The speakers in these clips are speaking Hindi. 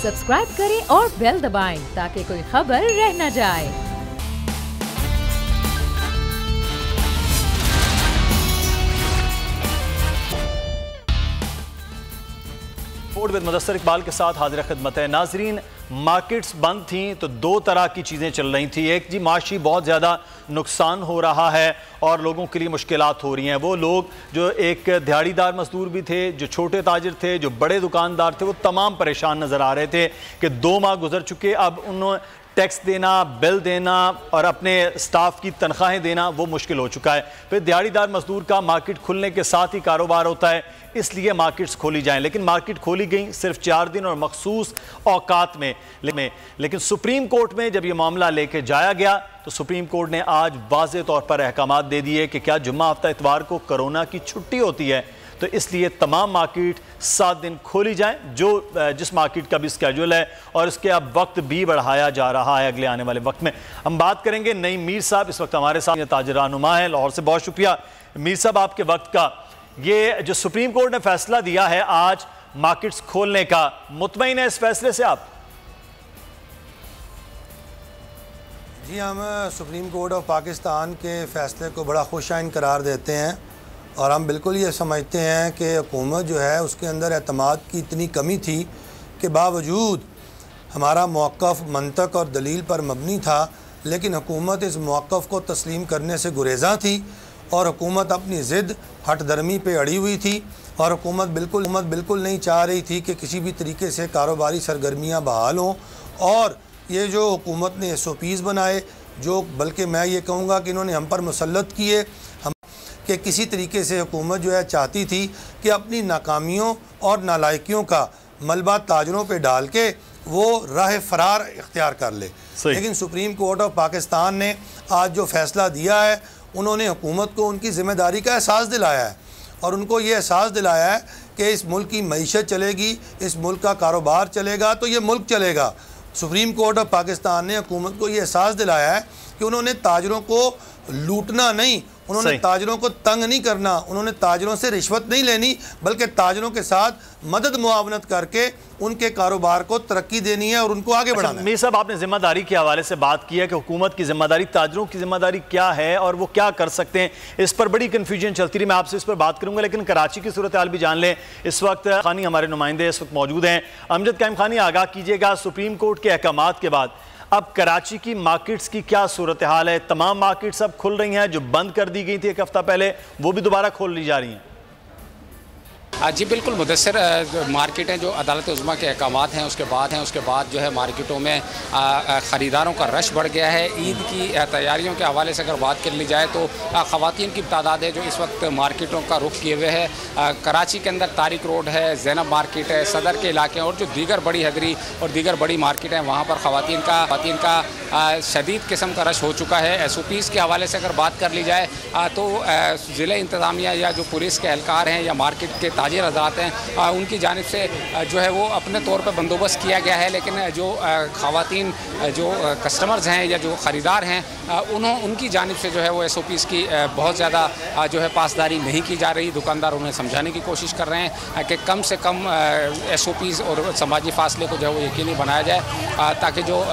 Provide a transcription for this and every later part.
सब्सक्राइब करें और बेल दबाएं ताकि कोई खबर रह न जाए। विद मुदस्सर इकबाल के साथ हाजिर खिदमत है। नाजरीन, मार्केट्स बंद थी तो दो तरह की चीज़ें चल रही थी। एक जी माशी बहुत ज़्यादा नुकसान हो रहा है और लोगों के लिए मुश्किलात हो रही हैं। वो लोग जो एक दिहाड़ीदार मजदूर भी थे, जो छोटे ताजिर थे, जो बड़े दुकानदार थे, वो तमाम परेशान नज़र आ रहे थे कि 2 माह गुजर चुके, अब उन्होंने टैक्स देना, बिल देना और अपने स्टाफ की तनख्वाहें देना वो मुश्किल हो चुका है। फिर दिहाड़ीदार मजदूर का मार्केट खुलने के साथ ही कारोबार होता है, इसलिए मार्केट्स खोली जाएं। लेकिन मार्केट खोली गई सिर्फ 4 दिन और मखसूस औकात में। लेकिन सुप्रीम कोर्ट में जब यह मामला लेके जाया गया तो सुप्रीम कोर्ट ने आज वाज़ेह तौर पर अहकामात दे दिए कि क्या जुम्मा हफ्ता इतवार को कोरोना की छुट्टी होती है, तो इसलिए तमाम मार्केट 7 दिन खोली जाएं, जिस मार्केट का भी स्केड्यूल है, और इसके अब वक्त भी बढ़ाया जा रहा है अगले आने वाले वक्त में। हम बात करेंगे नईम मीर साहब इस वक्त हमारे साथ ताजिर रहनुमा है लाहौर से। बहुत शुक्रिया मीर साहब आपके वक्त का। ये जो सुप्रीम कोर्ट ने फैसला दिया है आज मार्केट्स खोलने का, मुतमईन है इस फैसले से आप? जी, हम सुप्रीम कोर्ट ऑफ पाकिस्तान के फैसले को बड़ा खुशाइन करार देते हैं और हम बिल्कुल ये समझते हैं कि हुकूमत जो है उसके अंदर एतमाद की इतनी कमी थी कि बावजूद हमारा मौक़िफ़ मंतक और दलील पर मबनी था, लेकिन हुकूमत इस मौक़िफ़ को तस्लीम करने से गुरेज़ा थी और हुकूमत अपनी ज़िद हट दरमी पे अड़ी हुई थी और हुकूमत बिल्कुल नहीं चाह रही थी कि किसी भी तरीके से कारोबारी सरगर्मियाँ बहाल हों। और ये जो हुकूमत ने SOPs बनाए, जो बल्कि मैं ये कहूँगा कि इन्होंने हम पर मुसल्लत किए, कि किसी तरीके से हुकूमत जो है चाहती थी कि अपनी नाकामियों और नालायकियों का मलबा ताजरों पे डाल के वो राह फरार इख्तियार कर ले। लेकिन सुप्रीम कोर्ट ऑफ पाकिस्तान ने आज जो फ़ैसला दिया है, उन्होंने हुकूमत को उनकी ज़िम्मेदारी का एहसास दिलाया है और उनको ये एहसास दिलाया है कि इस मुल्क की मईशत चलेगी, इस मुल्क का कारोबार चलेगा तो ये मुल्क चलेगा। सुप्रीम कोर्ट ऑफ पाकिस्तान ने हुकूमत को ये एहसास दिलाया है कि उन्होंने ताजरों को लूटना नहीं, उन्होंने ताजरों को तंग नहीं करना, उन्होंने ताजरों से रिश्वत नहीं लेनी, बल्कि ताजरों के साथ मदद मुआवनत करके उनके कारोबार को तरक्की देनी है और उनको आगे बढ़ाना है। मीर साहब, आपने जिम्मेदारी के हवाले से बात की है कि हुकूमत की जिम्मेदारी, ताजरों की जिम्मेदारी क्या है और वो क्या कर सकते हैं, इस पर बड़ी कन्फ्यूजन चलती रही। मैं आपसे इस पर बात करूंगा, लेकिन कराची की सूरत हाल भी जान लें। इस वक्त खानी हमारे नुमाइंदे इस वक्त मौजूद हैं। अमजद कायम खानी, आगाह कीजिएगा, सुप्रीम कोर्ट के अहकामात के बाद अब कराची की मार्केट्स की क्या सूरत हाल है? तमाम मार्केट्स अब खुल रही हैं, जो बंद कर दी गई थी एक हफ्ता पहले वो भी दोबारा खोल ली जा रही हैं? जी बिल्कुल मुदस्सर, मार्केटें जो अदालत उज़्मा के अहकामात हैं उसके बाद जो है मार्केटों में ख़रीदारों का रश बढ़ गया है। ईद की तैयारियों के हवाले से अगर बात कर ली जाए तो ख़वातीन की तादाद है जो इस वक्त मार्केटों का रुख किए हुए है। कराची के अंदर तारिक रोड है, ज़ैनब मार्केट है, सदर के इलाके और जो दीगर बड़ी हदरी और दीगर बड़ी मार्केट हैं वहाँ पर ख़वातीन का शदीद किस्म का रश हो चुका है। SOPs के हवाले से अगर बात कर ली जाए तो ज़िला इंतज़ामिया या जो पुलिस के एहलकार हैं या मार्केट के ताजिर हज़रात हैं उनकी जानिब से जो है वो अपने तौर पर बंदोबस्त किया गया है, लेकिन जो ख़वातीन जो कस्टमर्स हैं या जो ख़रीदार हैं उनकी जानिब से जो है वो SOPs की बहुत ज़्यादा जो है पासदारी नहीं की जा रही। दुकानदार उन्हें समझाने की कोशिश कर रहे हैं कि कम से कम SOPs और समाजी फासले को जो है वो यकीनी बनाया जाए ताकि जो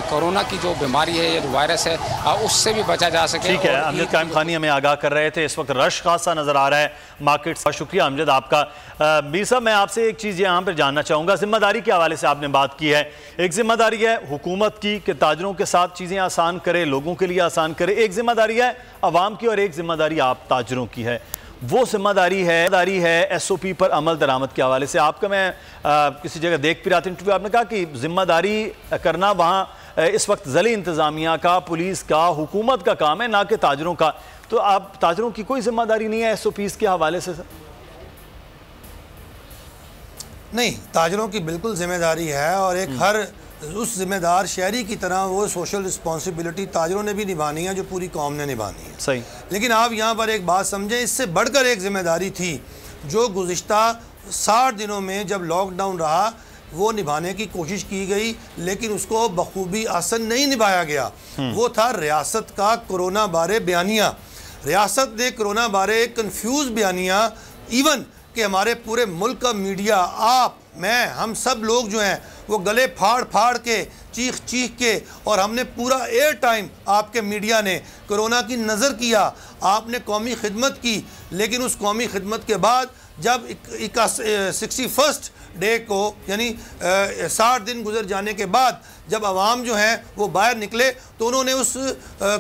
कोरोना की जो बीमारी है या जो वायरस है उससे भी बचा जा सके। ठीक है, अमजद कायम खानी हमें आगाह कर रहे थे। इस वक्त रश खासा नज़र आ रहा है मार्केट। शुक्रिया अमजद आपका। मीर साहब, मैं आपसे एक चीज़ यहाँ पर जानना चाहूँगा, जिम्मेदारी के हवाले से आपने बात की है। एक जिम्मेदारी है हुकूमत की कि ताजरों के साथ चीज़ें आसान करे, लोगों के लिए आसान करे। एक जिम्मेदारी है अवाम की और एक जिम्मेदारी आप ताजरों की है। वो जिम्मेदारी है SOP पर अमल दरामद के हवाले से। आपका मैं किसी जगह देख भी रहा था इंटरव्यू, आपने कहा कि जिम्मेदारी करना वहाँ इस वक्त ज़िला इंतज़ामिया का, पुलिस का, हुकूमत का काम है, ना कि ताजरों का। तो आप ताजरों की कोई जिम्मेदारी नहीं है SOPs के हवाले से? नहीं, ताजरों की बिल्कुल जिम्मेदारी है और एक हर उस जिम्मेदार शहरी की तरह वो सोशल रिस्पॉन्सिबिलिटी ताजरों ने भी निभानी है जो पूरी कौम ने निभानी है। सही। लेकिन आप यहाँ पर एक बात समझें, इससे बढ़कर एक जिम्मेदारी थी जो गुज़िश्ता 60 दिनों में जब लॉकडाउन रहा वो निभाने की कोशिश की गई, लेकिन उसको बखूबी आसन नहीं निभाया गया। वो था रियासत का कोरोना बारे बयानिया। रियासत ने कोरोना बारे कन्फ्यूज़ बयानिया, इवन कि हमारे पूरे मुल्क का मीडिया, आप, मैं, हम सब लोग जो हैं वो गले फाड़ फाड़ के, चीख चीख के, और हमने पूरा एयर टाइम आपके मीडिया ने कोरोना की नज़र किया, आपने कौमी खिदमत की। लेकिन उस कौमी खिदमत के बाद जब 61st डे को, यानी 60 दिन गुजर जाने के बाद जब आवाम जो है वो बाहर निकले, तो उन्होंने उस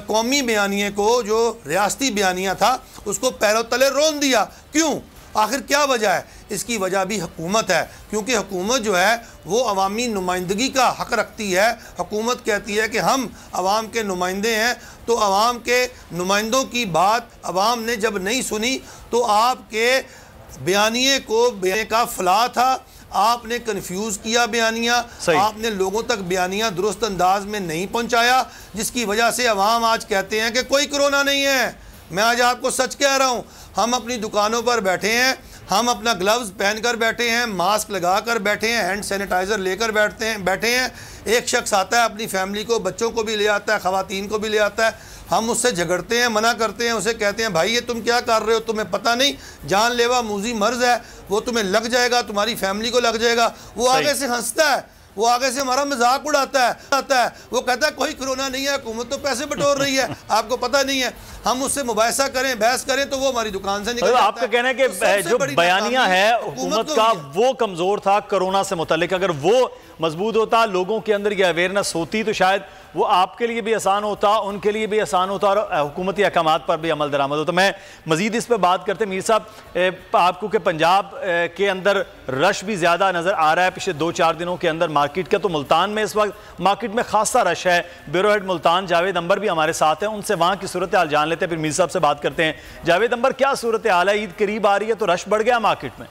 कौमी बयानिए को, जो रियासती बयानिया था, उसको पैरों तले रोन दिया। क्यों? आखिर क्या वजह है? इसकी वजह भी हुकूमत है, क्योंकि हुकूमत जो है वो अवामी नुमाइंदगी का हक़ रखती है। हुकूमत कहती है कि हम आवाम के नुमाइंदे हैं, तो आवाम के नुमाइंदों की बात आवाम ने जब नहीं सुनी तो आपके बयानिए को बयाने का फला था, आपने कंफ्यूज किया बयानिया, आपने लोगों तक बयानिया दुरुस्त अंदाज में नहीं पहुंचाया, जिसकी वजह से अवाम आज कहते हैं कि कोई कोरोना नहीं है। मैं आज आपको सच कह रहा हूँ, हम अपनी दुकानों पर बैठे हैं, हम अपना ग्लव्स पहनकर बैठे हैं, मास्क लगा कर बैठे हैं, हैंड सैनिटाइज़र लेकर बैठे हैं। एक शख्स आता है, अपनी फैमिली को, बच्चों को भी ले आता है, ख़वातीन को भी ले आता है, हम उससे झगड़ते हैं, मना करते हैं, उसे कहते हैं भाई ये तुम क्या कर रहे हो, तुम्हें पता नहीं जानलेवा मूजी मर्ज है, वो तुम्हें लग जाएगा, तुम्हारी फैमिली को लग जाएगा। वो आगे से हंसता है, वो आगे से हमारा मजाक उड़ाता है, वो कहता है कोई कोरोना नहीं है, हुकूमत तो पैसे बटोर रही है, आपको पता नहीं है। हम उससे मुबाहिसा करें, बहस करें, तो वो हमारी दुकान से निकल जाता है। आपका कहना है कि जो बयानिया है हुकूमत का वो कमजोर था कोरोना से मुतल्लिक, अगर वो मजबूत होता, लोगों के अंदर ये अवेयरनेस होती, तो शायद वो आपके लिए भी आसान होता, उनके लिए भी आसान होता, और हुकूमती अहकामात पर भी अमल दरामद होता। मैं मजीद इस पर बात करते मीर साहब, आपको कि पंजाब के अंदर रश भी ज़्यादा नज़र आ रहा है पिछले 2-4 दिनों के अंदर मार्केट का, तो मुल्तान में इस वक्त मार्केट में खासा रश है। ब्यूरो हेड मुल्तान जावेद अंबर भी हमारे साथ हैं, उनसे वहाँ की सूरत हाल जान लेते हैं, फिर मीर साहब से बात करते हैं। जावेद अंबर, क्या सूरत हाल है? ईद करीब आ रही है तो रश बढ़ गया मार्केट में?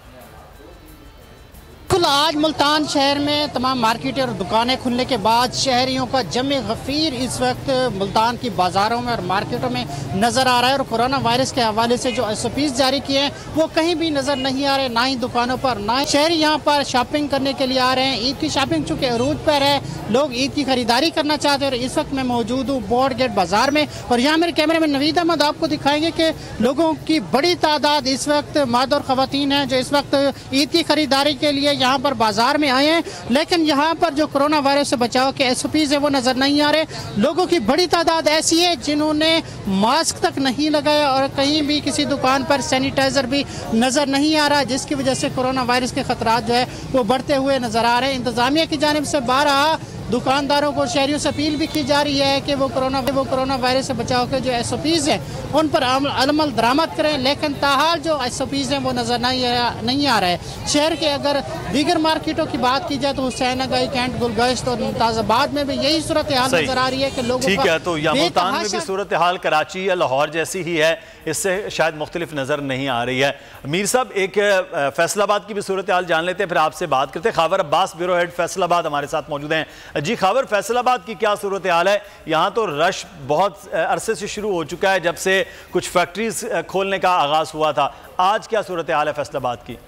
बिल्कुल, आज मुल्तान शहर में तमाम मार्केटें और दुकानें खुलने के बाद शहरियों का जमे गफीर इस वक्त मुल्तान की बाज़ारों में और मार्केटों में नज़र आ रहा है। और कोरोना वायरस के हवाले से जो SOPs जारी किए हैं वो कहीं भी नज़र नहीं आ रहे, ना ही दुकानों पर, ना ही शहरी यहाँ पर शॉपिंग करने के लिए आ रहे हैं। ईद की शॉपिंग चूँकि अरूज पर है, लोग ईद की खरीदारी करना चाहते हैं। और इस वक्त मैं मौजूद हूँ बोर्ड गेट बाज़ार में, और यहाँ मेरे कैमरे में नवीद अहमद आपको दिखाएंगे कि लोगों की बड़ी तादाद इस वक्त मर्द और ख़वातीन हैं जो इस वक्त ईद की खरीदारी के लिए यहाँ पर बाजार में आए हैं। लेकिन यहाँ पर जो कोरोना वायरस से बचाव के SOPs है वो नज़र नहीं आ रहे। लोगों की बड़ी तादाद ऐसी है जिन्होंने मास्क तक नहीं लगाया, और कहीं भी किसी दुकान पर सैनिटाइज़र भी नज़र नहीं आ रहा, जिसकी वजह से कोरोना वायरस के खतरात जो है वो बढ़ते हुए नज़र आ रहे हैं। इंतज़ामिया की जानिब से बारहा दुकानदारों को, शहरियों से अपील भी की जा रही है कि वो कोरोना वायरस से बचाव के जो SOPs हैं उन पर अमल दरामद करें, लेकिन ताहाल जो SOPs हैं वो नज़र नहीं आ रहे। शहर के अगर दीगर मार्केटों की बात की जाए तो हुसैन अगाई, कैंट, गुलगश्त और मुमताज़ाबाद में भी यही सूरत हाल नजर आ रही है कि लोगों ठीक है, तो यहाँ मुल्तान में भी सूरत हाल कराची या लाहौर जैसी ही है, इससे शायद मुख्तलिफ नज़र नहीं आ रही है। मीर साहब, एक फैसलाबाद की भी सूरत हाल जान लेते हैं, फिर आपसे बात करते हैं। खावर अब्बास, ब्यूरो हेड फैसलाबाद, हमारे साथ मौजूद हैं। जी खावर, फैसलाबाद की क्या सूरत हाल है? यहाँ तो रश बहुत अरसे से शुरू हो चुका है, जब से कुछ फैक्ट्रीज खोलने का आगाज हुआ था। आज क्या सूरत हाल है फैसलाबाद की?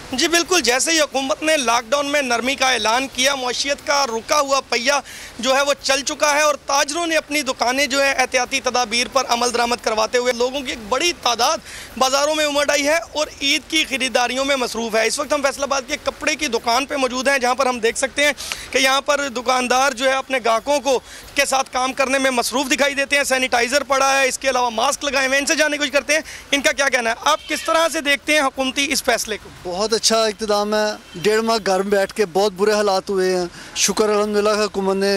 जी बिल्कुल, जैसे ही हुकूमत ने लॉकडाउन में नरमी का ऐलान किया, मईशियत का रुका हुआ पहिया जो है वो चल चुका है, और ताजरों ने अपनी दुकानें जो है एहतियाती तदाबीर पर अमल दरामद करवाते हुए लोगों की एक बड़ी तादाद बाज़ारों में उमड़ आई है और ईद की खरीदारियों में मसरूफ़ है। इस वक्त हम फैसलाबाद के कपड़े की दुकान पर मौजूद हैं, जहाँ पर हम देख सकते हैं कि यहाँ पर दुकानदार जो है अपने ग्राहकों को के साथ काम करने में मसरूफ़ दिखाई देते हैं। सैनिटाइज़र पड़ा है, इसके अलावा मास्क लगाए हुए, इनसे जानने की कोशिश करते हैं इनका क्या कहना है। आप किस तरह से देखते हैं हुकूमती इस फैसले को? बहुत अच्छा इक़्तिदाम है। 1.5 माह घर में बैठ के बहुत बुरे हालात हुए हैं। शुक्र अल्हम्दुलिल्लाह हुकूमत ने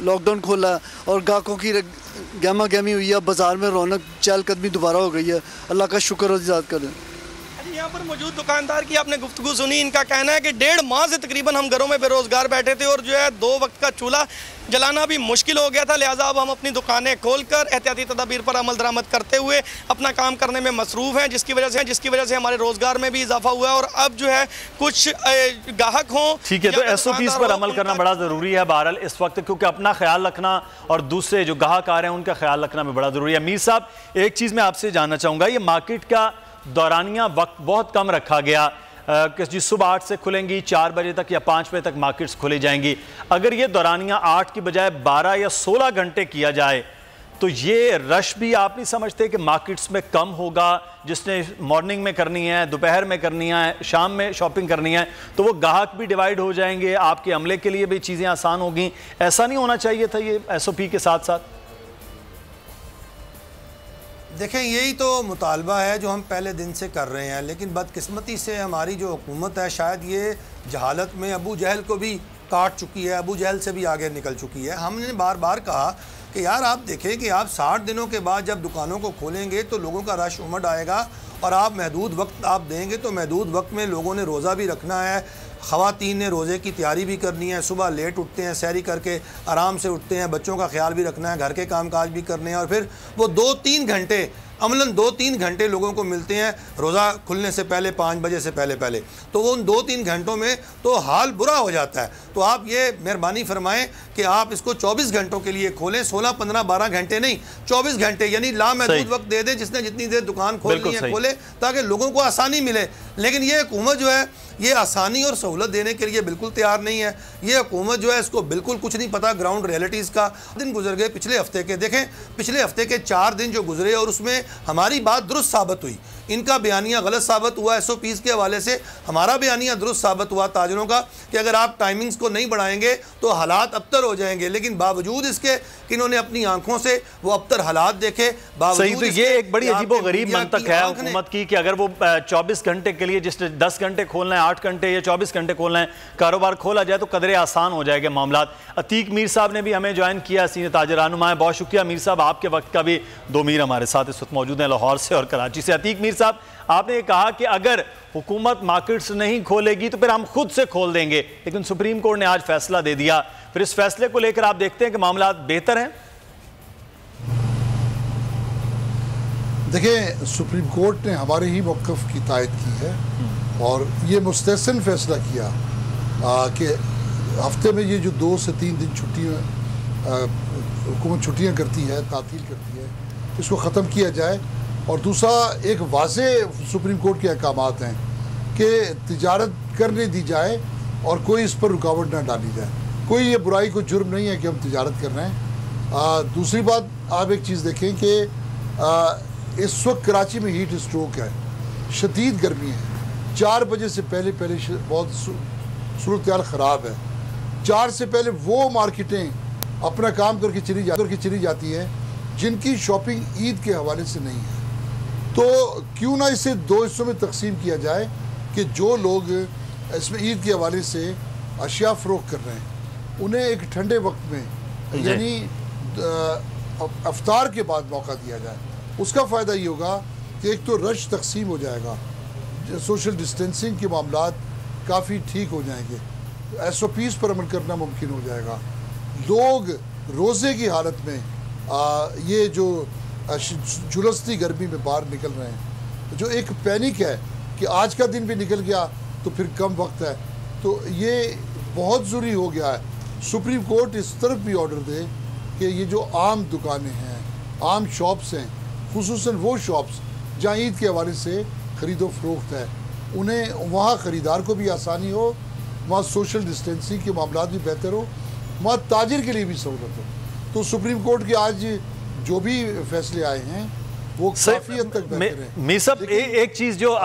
लॉकडाउन खोला और ग्राहकों की गहमा गहमी हुई है, बाज़ार में रौनक चहलकदमी दोबारा हो गई है। अल्लाह का शुक्र और इज़ाद करें। यहाँ पर मौजूद दुकानदार की आपने गुफ्तगू सुनी, इनका कहना है कि 1.5 माह से तकरीबन हम घरों में बेरोजगार बैठे थे और जो है 2 वक्त का चूल्हा जलाना भी मुश्किल हो गया था, लिहाजा अब हम अपनी दुकानें खोलकर एहतियाती तदाबीर पर अमल दरामद करते हुए अपना काम करने में मसरूफ़ हैं, जिसकी वजह से हमारे रोजगार में भी इजाफा हुआ है और अब जो है कुछ ग्राहक हों। ठीक है, तो SOPs पर अमल करना बड़ा ज़रूरी है बहरहाल इस वक्त, क्योंकि अपना ख्याल रखना और दूसरे जो ग्राहक आ रहे हैं उनका ख्याल रखना भी बड़ा ज़रूरी है। मीर साहब, एक चीज़ मैं आपसे जानना चाहूँगा, ये मार्केट का दौरानिया वक्त बहुत कम रखा गया कि जी सुबह 8 से खुलेंगी, 4 बजे तक या 5 बजे तक मार्केट्स खुली जाएंगी। अगर ये दौरानिया 8 की बजाय 12 या 16 घंटे किया जाए तो ये रश भी आप नहीं समझते कि मार्केट्स में कम होगा? जिसने मॉर्निंग में करनी है, दोपहर में करनी है, शाम में शॉपिंग करनी है, तो वो ग्राहक भी डिवाइड हो जाएंगे, आपके अमले के लिए भी चीज़ें आसान होगी। ऐसा नहीं होना चाहिए था ये SOP के साथ साथ? देखें, यही तो मुतालबा है जो हम पहले दिन से कर रहे हैं, लेकिन बदकिस्मती से हमारी जो हुकूमत है शायद ये जहालत में अबू जहल को भी काट चुकी है, अबू जहल से भी आगे निकल चुकी है। हमने बार बार कहा कि यार आप देखें कि आप 60 दिनों के बाद जब दुकानों को खोलेंगे तो लोगों का रश उमड़ आएगा, और आप महदूद वक्त आप देंगे तो महदूद वक्त में लोगों ने रोज़ा भी रखना है, ख़वातीन ने रोज़े की तैयारी भी करनी है, सुबह लेट उठते हैं, सैरी करके आराम से उठते हैं, बच्चों का ख्याल भी रखना है, घर के कामकाज भी करने हैं, और फिर वो 2-3 घंटे अमलन 2-3 घंटे लोगों को मिलते हैं रोज़ा खुलने से पहले, 5 बजे से पहले, तो वो उन 2-3 घंटों में तो हाल बुरा हो जाता है। तो आप ये मेहरबानी फरमाएं कि आप इसको 24 घंटों के लिए खोलें, 16, 15, 12 घंटे नहीं, 24 घंटे यानी लामहदूद वक्त दे दें, जिसने जितनी देर दुकान खोलनी है खोले, ताकि लोगों को आसानी मिले। लेकिन ये हुकूमत जो है ये आसानी और सहूलत देने के लिए बिल्कुल तैयार नहीं है। ये हुकूमत जो है इसको बिल्कुल कुछ नहीं पता ग्राउंड रियलिटीज़ का। दिन गुजर गए पिछले हफ्ते के, देखें पिछले हफ्ते के 4 दिन जो गुजरे और उसमें हमारी बात दुरुस्त साबित हुई, इनका बयानिया गलत साबित हुआ। SOPs के हवाले से हमारा बयानिया दुरुस्त साबित हुआ ताजरों का कि अगर आप टाइमिंग्स को नहीं बढ़ाएंगे तो हालात अबतर हो जाएंगे। लेकिन बावजूद इसके कि इन्होंने अपनी आंखों से वो अबतर हालात देखे, सही, तो ये एक बड़ी अजीबो-गरीब मंतक है हुकूमत की कि अगर वो 24 घंटे के लिए, जिसने 10 घंटे खोलना है, 8 घंटे या 24 घंटे खोलना है, कारोबार खोला जाए तो कदरे आसान हो जाएगा मामलात। अतीक मीर साहब ने भी हमें ज्वाइन किया, सीनियर ताजर रहनुमा है। बहुत शुक्रिया मीर साहब, आपके वक्त का भी। 2 मीर हमारे साथ इस वक्त मौजूद हैं लाहौर से और कराची से। अतीक मीर साहब, आपने कहा कि अगर हुकूमत मार्केट्स नहीं खोलेगी तो फिर हम खुद से खोल देंगे, लेकिन सुप्रीम कोर्ट ने आज फैसला दे दिया। फिर इस फैसले को लेकर आप देखते हैं कि मामला बेहतर हैं? देखिए, सुप्रीम कोर्ट ने हमारे ही मौक़िफ़ की तायद की है और ये मुस्तहसन फैसला किया कि हफ्ते में ये जो 2 से 3 दिन छुट्टियाँ हुकूमत छुट्टियाँ करती है, तातील करती है, इसको ख़त्म किया जाए। और दूसरा, एक वाज़े सुप्रीम कोर्ट के अहकामात हैं कि तिजारत करने दी जाए और कोई इस पर रुकावट ना डाली जाए। कोई ये बुराई, कोई जुर्म नहीं है कि हम तिजारत कर रहे हैं। दूसरी बात, आप एक चीज़ देखें कि इस वक्त कराची में हीट स्ट्रोक है, शदीद गर्मी है। 4 बजे से पहले बहुत सूरत हाल ख़राब है। 4 से पहले वो मार्केटें अपना काम करके चली जाती हैं जिनकी शॉपिंग ईद के हवाले से नहीं है। तो क्यों ना इसे 2 हिस्सों में तकसीम किया जाए कि जो लोग इसमें ईद के हवाले से अशिया फ़रोख्त कर रहे हैं उन्हें एक ठंडे वक्त में यानी अफ्तार के बाद मौका दिया जाए। उसका फ़ायदा ये होगा कि एक तो रश तकसीम हो जाएगा, सोशल डिस्टेंसिंग के मामलात काफ़ी ठीक हो जाएंगे, SOPs पर अमल करना मुमकिन हो जाएगा। लोग रोज़े की हालत में ये जो झुलसती गर्मी में बाहर निकल रहे हैं, जो एक पैनिक है कि आज का दिन भी निकल गया तो फिर कम वक्त है, तो ये बहुत ज़रूरी हो गया है। सुप्रीम कोर्ट इस तरफ भी ऑर्डर दे कि ये जो आम दुकानें हैं, आम शॉप्स हैं, खुसूसन वो शॉप्स जहाँ ईद के हवाले से ख़रीदो फरोख्त है, उन्हें वहाँ ख़रीदार को भी आसानी हो, वहाँ सोशल डिस्टेंसिंग के मामला भी बेहतर हो, वहाँ ताजिर के लिए भी सहूलत हो। तो सुप्रीम कोर्ट के आज जो भी फैसले आए हैं वो काफ़ी हद तक बेहतर है। मीर साहब, एक चीज़ जो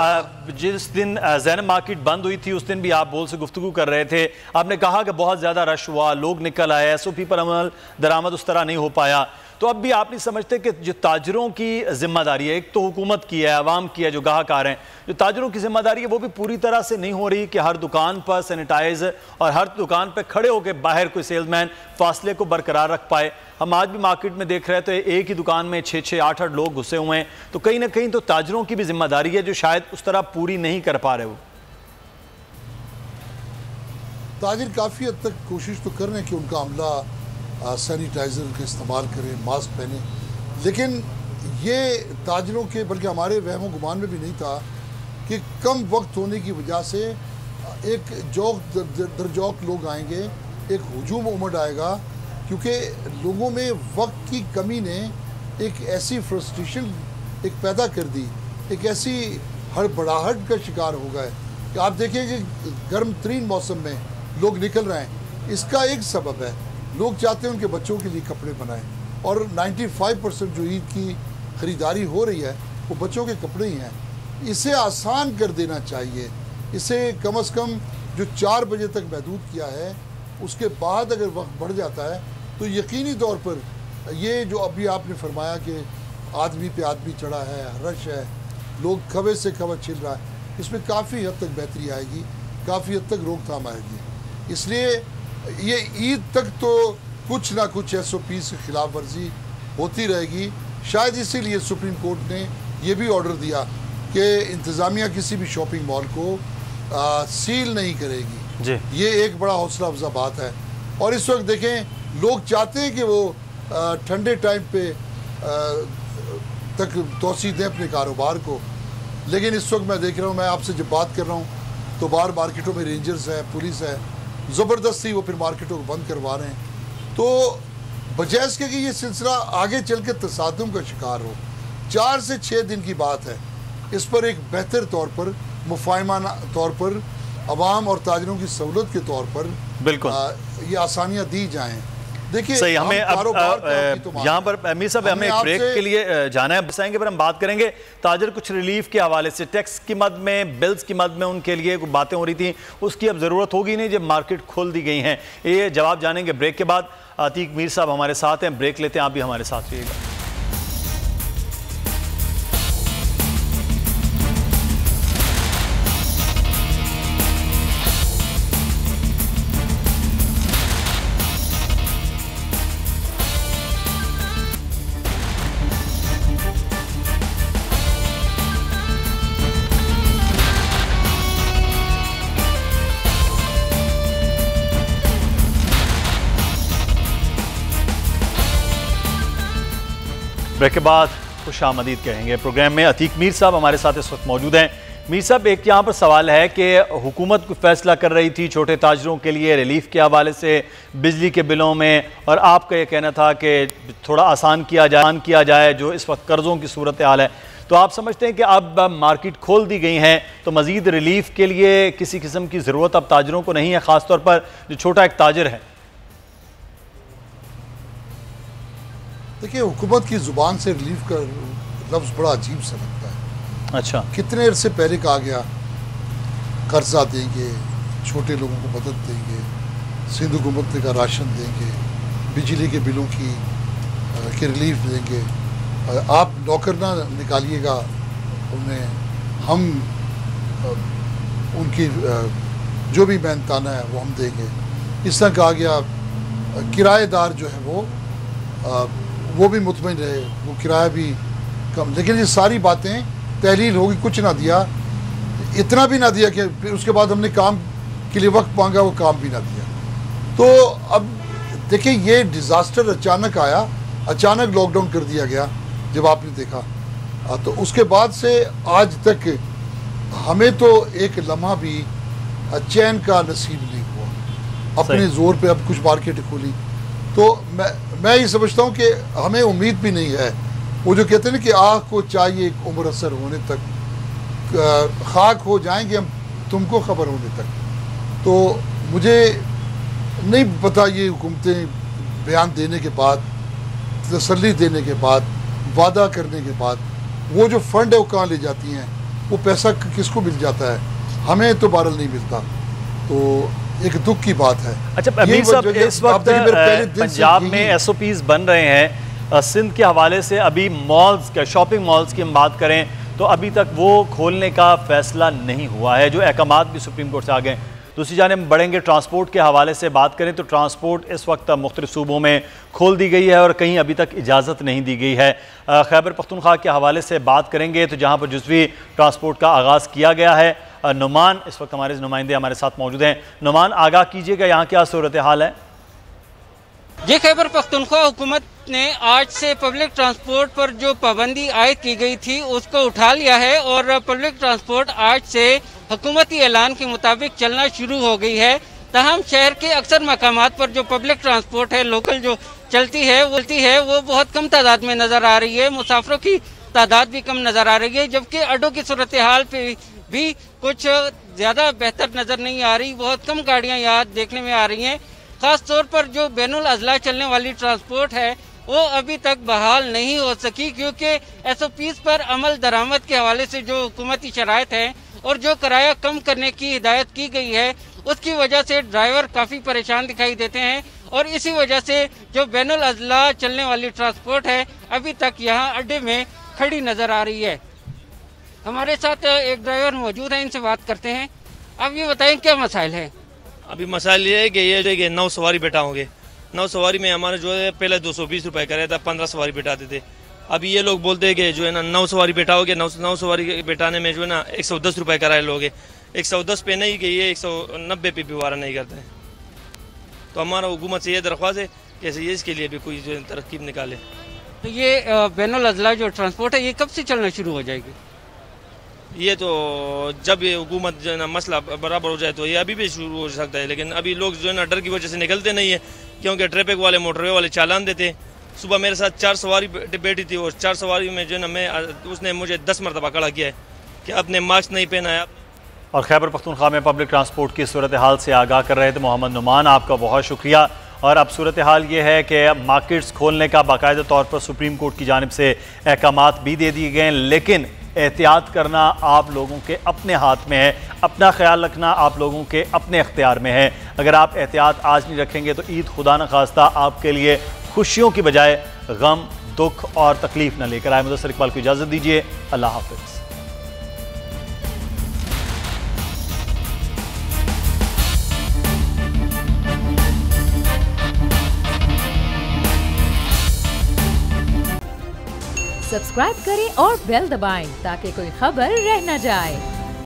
जिस दिन ज़ैनब मार्केट बंद हुई थी उस दिन भी आप बोल से गुफ्तगू कर रहे थे, आपने कहा कि बहुत ज़्यादा रश हुआ, लोग निकल आए, SOP पर अमल दरामद उस तरह नहीं हो पाया। तो अब भी आप नहीं समझते कि जो ताजरों की जिम्मेदारी है, एक तो हुकूमत की है, आवाम की है, जो गाहक आ रहे हैं, जो ताजरों की जिम्मेदारी है वो भी पूरी तरह से नहीं हो रही कि हर दुकान पर सैनिटाइज और हर दुकान पर खड़े होकर बाहर कोई सेल्समैन फासले को बरकरार रख पाए। हम आज भी मार्केट में देख रहे थे एक ही दुकान में 6-6, 8-8 लोग घुसे हुए हैं। तो कहीं ना कहीं तो ताजरों की भी जिम्मेदारी है जो शायद उस तरह पूरी नहीं कर पा रहे हो। ताजिर काफ़ी हद तक कोशिश तो कर रहे हैं कि उनका अमला सैनिटाइज़र का इस्तेमाल करें, मास्क पहने, लेकिन ये ताजरों के बल्कि हमारे वहमो गुमान में भी नहीं था कि कम वक्त होने की वजह से एक जौक दर जौक लोग आएंगे, एक हुजूम उमड़ आएगा, क्योंकि लोगों में वक्त की कमी ने एक ऐसी फ्रस्ट्रेशन एक पैदा कर दी, एक ऐसी हड़बड़ाहट का शिकार हो गए कि आप देखिए कि गर्म तरीन मौसम में लोग निकल रहे हैं। इसका एक सबब है, लोग चाहते हैं उनके बच्चों के लिए कपड़े बनाएं, और 95% जो ईद की ख़रीदारी हो रही है वो बच्चों के कपड़े ही हैं। इसे आसान कर देना चाहिए, इसे कम से कम जो 4 बजे तक महदूद किया है, उसके बाद अगर वक्त बढ़ जाता है तो यकीनी तौर पर ये जो अभी आपने फरमाया कि आदमी पे आदमी चढ़ा है, रश है, लोग खबर से खबर छिल रहा है, इसमें काफ़ी हद तक बेहतरी आएगी, काफ़ी हद तक रोकथाम आएगी। इसलिए ये ईद तक तो कुछ ना कुछ SOP की खिलाफ वर्जी होती रहेगी। शायद इसीलिए सुप्रीम कोर्ट ने ये भी ऑर्डर दिया कि इंतज़ामिया किसी भी शॉपिंग मॉल को सील नहीं करेगी जी। ये एक बड़ा हौसला अफजा बात है। और इस वक्त देखें लोग चाहते हैं कि वो ठंडे टाइम पे तक तोसी दें अपने कारोबार को, लेकिन इस वक्त मैं देख रहा हूँ, मैं आपसे जब बात कर रहा हूँ तो बाहर मार्केटों में रेंजर्स है, पुलिस है, ज़बरदस्ती वो फिर मार्केटों को बंद करवा रहे हैं। तो बजाय इसके कि ये सिलसिला आगे चल के तसादुम का शिकार हो, 4 से 6 दिन की बात है, इस पर एक बेहतर तौर पर मुफाहिमाना तौर पर अवाम और ताजरों की सहूलत के तौर पर बिल्कुल ये आसानियाँ दी जाएँ। देखिए सही, हमें अब यहाँ पर अमीर साहब हमें ब्रेक के लिए जाना है, बसाएंगे पर हम बात करेंगे ताजर कुछ रिलीफ के हवाले से, टैक्स की मद में, बिल्स की मद में उनके लिए बातें हो रही थी, उसकी अब ज़रूरत होगी नहीं जब मार्केट खोल दी गई हैं। ये जवाब जानेंगे ब्रेक के बाद। अतीक मीर साहब हमारे साथ हैं, ब्रेक लेते हैं, आप भी हमारे साथ रहिएगा। ब्रेक के बाद खुशामदीद कहेंगे प्रोग्राम में। अतीक मीर साहब हमारे साथ इस वक्त मौजूद हैं। मीर साहब, एक यहाँ पर सवाल है कि हुकूमत को फैसला कर रही थी छोटे ताजरों के लिए रिलीफ के हवाले से बिजली के बिलों में, और आपका ये कहना था कि थोड़ा आसान किया जाए जो इस वक्त कर्ज़ों की सूरत हाल है। तो आप समझते हैं कि अब मार्केट खोल दी गई हैं तो मज़ीद रिलीफ के लिए किसी किस्म की ज़रूरत अब ताजरों को नहीं है, ख़ास तौर पर जो छोटा एक ताजर है? देखिए, हुकूमत की ज़ुबान से रिलीफ का लफ्ज़ बड़ा अजीब सा लगता है। अच्छा, कितने अरसे पहले कहा गया कर्जा देंगे, छोटे लोगों को मदद देंगे, सिंध हुकूमत का राशन देंगे, बिजली के बिलों की रिलीफ देंगे, आप नौकर ना निकालिएगा उन्हें, हम उनकी जो भी मेहनताना है वो हम देंगे। इस तरह कहा गया किराएदार जो है वो भी मुतमईन रहे, वो किराया भी कम। लेकिन ये सारी बातें तहलील होगी, कुछ ना दिया, इतना भी ना दिया कि फिर उसके बाद हमने काम के लिए वक्त मांगा, वो काम भी ना दिया। तो अब देखिए, ये डिज़ास्टर अचानक आया, अचानक लॉकडाउन कर दिया गया जब आपने देखा, तो उसके बाद से आज तक हमें तो एक लम्हा भी चैन का नसीब नहीं हुआ। अपने ज़ोर पे अब कुछ मार्केट खोली तो मैं ये समझता हूँ कि हमें उम्मीद भी नहीं है। वो जो कहते हैं ना कि आँख को चाहिए एक उम्र असर होने तक, खाक हो जाएंगे हम तुमको खबर होने तक। तो मुझे नहीं पता, ये हुकूमतें बयान देने के बाद, तसल्ली देने के बाद, वादा करने के बाद, वो जो फंड है वो कहाँ ले जाती हैं, वो पैसा किसको मिल जाता है, हमें तो बहरहाल नहीं मिलता। तो एक दुख की बात है। अच्छा अमीर साहब, इस वक्त पंजाब में SOPs बन रहे हैं सिंध के हवाले से। अभी मॉल्स का, शॉपिंग मॉल्स की हम बात करें तो अभी तक वो खोलने का फैसला नहीं हुआ है, जो अहकामात भी सुप्रीम कोर्ट से आ गए। दूसरी जानिब बढ़ेंगे ट्रांसपोर्ट के हवाले से बात करें तो ट्रांसपोर्ट इस वक्त मुख्तलिफ सूबों में खोल दी गई है और कहीं अभी तक इजाज़त नहीं दी गई है। खैबर पख्तूनख्वा के हवाले से बात करेंगे तो जहाँ पर जुज़वी ट्रांसपोर्ट का आगाज़ किया गया है। नुमान इस वक्त हमारे नुमाइंदे हमारे साथ मौजूद हैं। नुमान, आगाह कीजिएगा, यहाँ क्या सूरत हाल है? ये खैबर पख्तूनख्वा हुकूमत ने आज से पब्लिक ट्रांसपोर्ट पर जो पाबंदी आयद की गई थी उसको उठा लिया है और पब्लिक ट्रांसपोर्ट आज से हुकूमती ऐलान के मुताबिक चलना शुरू हो गई है। तहम शहर के अक्सर मकामात पर जो पब्लिक ट्रांसपोर्ट है, लोकल जो चलती है वो बहुत कम तादाद में नज़र आ रही है। मुसाफिरों की तादाद भी कम नज़र आ रही है, जबकि अड्डों की सूरत हाल पे भी कुछ ज़्यादा बेहतर नज़र नहीं आ रही। बहुत कम गाड़ियाँ यहाँ देखने में आ रही हैं। ख़ास तौर पर जो बैनुल अज़ला चलने वाली ट्रांसपोर्ट है वो अभी तक बहाल नहीं हो सकी, क्योंकि SOPs पर अमल दरामद के हवाले से जो हुकूमती शराइत हैं और जो किराया कम करने की हिदायत की गई है, उसकी वजह से ड्राइवर काफ़ी परेशान दिखाई देते हैं और इसी वजह से जो बैनुल अज़ला चलने वाली ट्रांसपोर्ट है अभी तक यहाँ अड्डे में खड़ी नज़र आ रही है। हमारे साथ एक ड्राइवर मौजूद है, इनसे बात करते हैं। आप ये बताएं क्या मसाइल है? अभी मसाइल ये है कि ये 9 सवारी बैठाओगे, 9 सवारी में हमारे जो है पहले 220 रुपये का रहता, 15 सवारी बैठाते थे। अभी ये लोग बोलते हैं कि जो है ना 9 सवारी बैठाओगे, 9 सवारी बैठाने में जो है ना 110 रुपये किराया लोगे। 110 पे नहीं कि ये 190 पे भी वारा नहीं करते हैं। तो हमारा हुकूमत से ये दरख्वास्त है कि ये इसके लिए भी कोई जो है तरकीब निकाले। तो ये बैनुल अज़ला जो ट्रांसपोर्ट है ये कब से चलना शुरू हो जाएगी? ये तो जब ये हुकूमत जो है ना मसला बराबर हो जाए तो ये अभी भी शुरू हो सकता है, लेकिन अभी लोग जो है ना डर की वजह से निकलते नहीं है, क्योंकि ट्रैफिक वाले मोटरवे वाले चालान देते। सुबह मेरे साथ 4 सवारी बैठी थी और 4 सवारी में जो है ना उसने मुझे 10 मरतबा खड़ा किया है कि आपने मास्क नहीं पहना है। और खैबर पख्तूनख्वा में पब्लिक ट्रांसपोर्ट की सूरत हाल से आगाह कर रहे थे मोहम्मद नुमान, आपका बहुत शुक्रिया। और अब सूरत हाल ये है कि मार्केट्स खोलने का बाकायदा तौर पर सुप्रीम कोर्ट की जानिब से अहकामात भी दे दिए गए हैं, लेकिन एहतियात करना आप लोगों के अपने हाथ में है, अपना ख्याल रखना आप लोगों के अपने इख्तियार में है। अगर आप एहतियात आज नहीं रखेंगे तो ईद खुदा न खास्ता आपके लिए खुशियों की बजाय गम, दुख और तकलीफ न लेकर आए। मुदस्सिर इकबाल को इजाज़त दीजिए। अल्लाह हाफ़िज़। सब्सक्राइब करें और बेल दबाएं ताकि कोई खबर रह न जाए।